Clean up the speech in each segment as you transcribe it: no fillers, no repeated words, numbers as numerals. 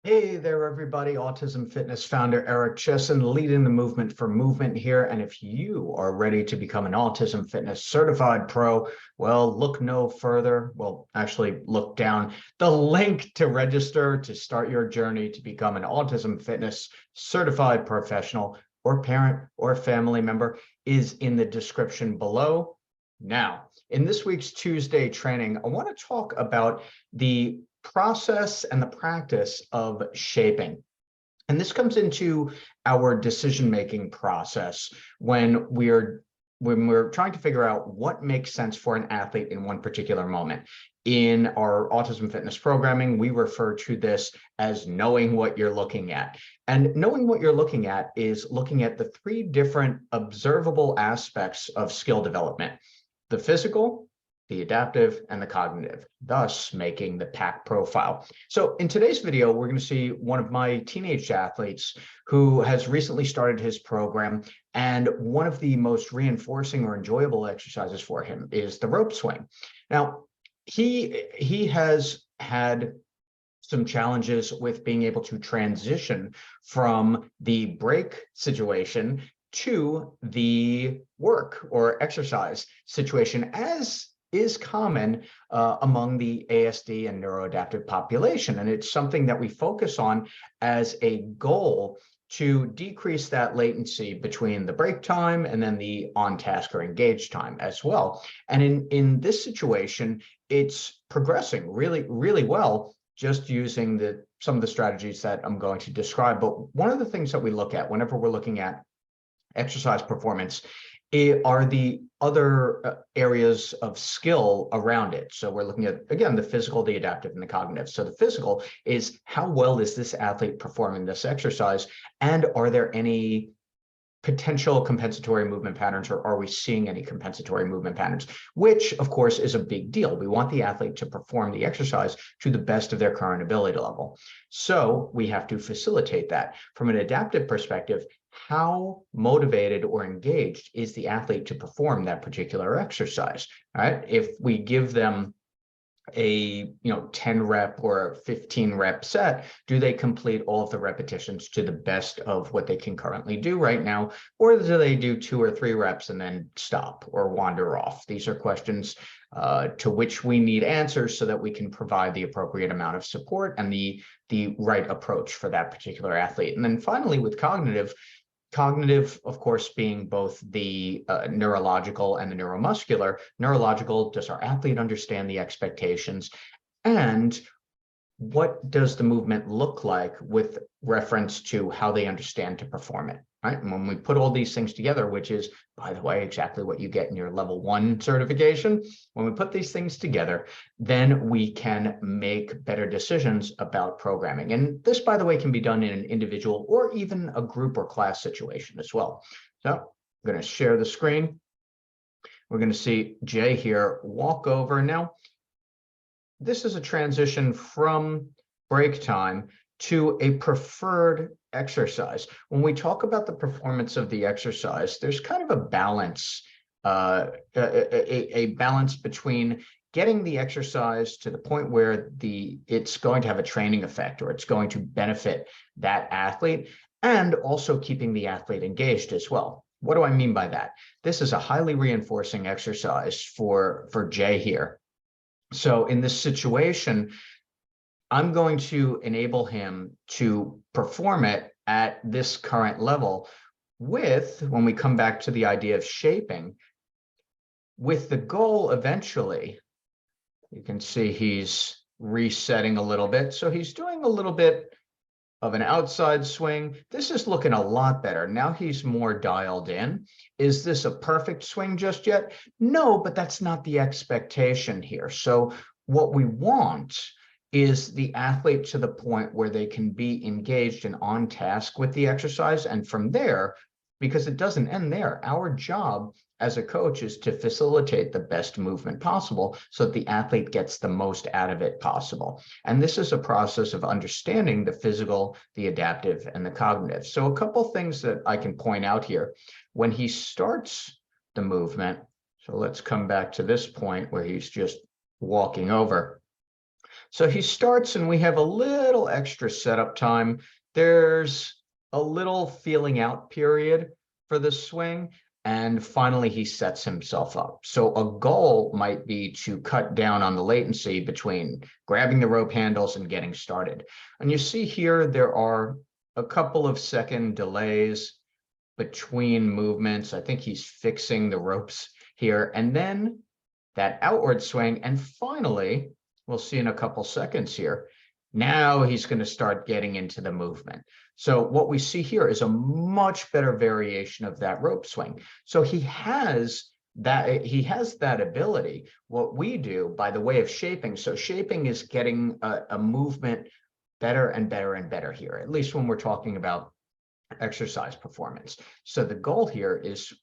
Hey there, everybody. Autism Fitness founder Eric Chessen, leading the movement for movement here. And if you are ready to become an Autism Fitness Certified Pro, well, look no further. Well, actually, look down. The link to register to start your journey to become an Autism Fitness Certified Professional or parent or family member is in the description below. Now, in this week's Tuesday training, I want to talk about the process and the practice of shaping. And this comes into our decision-making process when we're trying to figure out what makes sense for an athlete in one particular moment. In our autism fitness programming, we refer to this as knowing what you're looking at. And knowing what you're looking at is looking at the three different observable aspects of skill development: the physical, the adaptive, and the cognitive, thus making the PAC profile. So in today's video, we're going to see one of my teenage athletes who has recently started his program, and one of the most reinforcing or enjoyable exercises for him is the rope swing. Now, he has had some challenges with being able to transition from the break situation to the work or exercise situation, as is common among the ASD and neuroadaptive population. And it's something that we focus on as a goal to decrease that latency between the break time and then the on-task or engaged time as well. And in this situation, it's progressing really, really well, just using some of the strategies that I'm going to describe. But one of the things that we look at whenever we're looking at exercise performance are the other areas of skill around it. So we're looking at, again, the physical, the adaptive, and the cognitive. So the physical is, how well is this athlete performing this exercise? And are there any potential compensatory movement patterns, or are we seeing any compensatory movement patterns? Which, of course, is a big deal. We want the athlete to perform the exercise to the best of their current ability level. So we have to facilitate that. From an adaptive perspective, how motivated or engaged is the athlete to perform that particular exercise? All right. If we give them a 10 rep or 15 rep set, do they complete all of the repetitions to the best of what they can currently do right now? Or do they do 2 or 3 reps and then stop or wander off? These are questions to which we need answers so that we can provide the appropriate amount of support and the right approach for that particular athlete. And then finally, with cognitive, of course, being both the neurological and the neuromuscular. Neurological, does our athlete understand the expectations? And what does the movement look like with reference to how they understand to perform it, right? And when we put all these things together, which is, by the way, exactly what you get in your level 1 certification, when we put these things together, then we can make better decisions about programming. And this, by the way, can be done in an individual or even a group or class situation as well. So I'm going to share the screen. We're going to see Jay here walk over. Now, this is a transition from break time to a preferred exercise. When we talk about the performance of the exercise, there's kind of a balance, a balance between getting the exercise to the point where it's going to have a training effect, or it's going to benefit that athlete, and also keeping the athlete engaged as well. What do I mean by that? This is a highly reinforcing exercise for Jay here. So in this situation, I'm going to enable him to perform it at this current level with, when we come back to the idea of shaping, with the goal eventually, you can see he's resetting a little bit. So he's doing a little bit of an outside swing. This is looking a lot better. Now he's more dialed in. Is this a perfect swing just yet? No, but that's not the expectation here. So what we want is the athlete to the point where they can be engaged and on task with the exercise. And from there, because it doesn't end there, our job as a coach is to facilitate the best movement possible so that the athlete gets the most out of it possible. And this is a process of understanding the physical, the adaptive, and the cognitive. So a couple things that I can point out here. When he starts the movement, so let's come back to this point where he's just walking over. So he starts and we have a little extra setup time. There's a little feeling out period for the swing. And finally, he sets himself up. So a goal might be to cut down on the latency between grabbing the rope handles and getting started. And you see here, there are a couple of second delays between movements. I think he's fixing the ropes here. And then that outward swing. And finally, we'll see in a couple seconds here, now he's going to start getting into the movement. So what we see here is a much better variation of that rope swing. So he has that ability. What we do by the way of shaping, so shaping is getting a movement better and better and better here, at least when we're talking about exercise performance. So the goal here is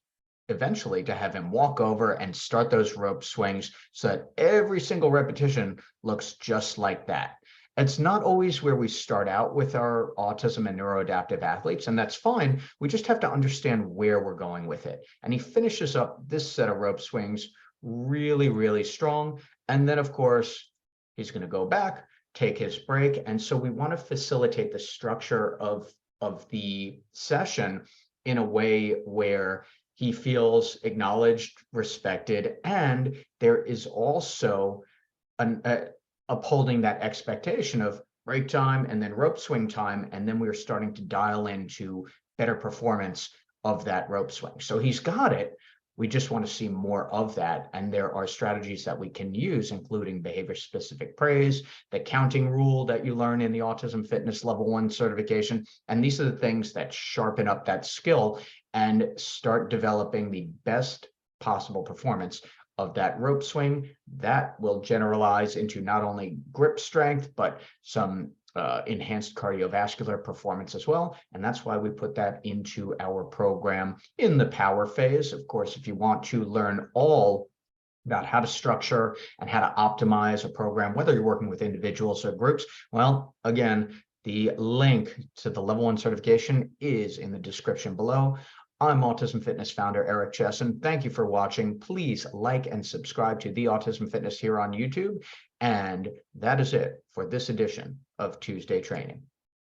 eventually to have him walk over and start those rope swings so that every single repetition looks just like that. It's not always where we start out with our autism and neuroadaptive athletes, and that's fine. We just have to understand where we're going with it. And he finishes up this set of rope swings really, really strong. And then, of course, he's going to go back, take his break. And so we want to facilitate the structure of the session in a way where he feels acknowledged, respected, and there is also upholding that expectation of break time and then rope swing time, and then we're starting to dial into better performance of that rope swing. So he's got it. We just want to see more of that. And there are strategies that we can use, including behavior-specific praise, the counting rule that you learn in the Autism Fitness Level 1 certification. And these are the things that sharpen up that skill and start developing the best possible performance of that rope swing. That will generalize into not only grip strength, but some enhanced cardiovascular performance as well. And that's why we put that into our program in the power phase. Of course, if you want to learn all about how to structure and how to optimize a program, whether you're working with individuals or groups, well, again, the link to the Level 1 certification is in the description below. I'm Autism Fitness founder Eric Chessen. Thank you for watching. Please like and subscribe to The Autism Fitness here on YouTube. And that is it for this edition of Tuesday Training.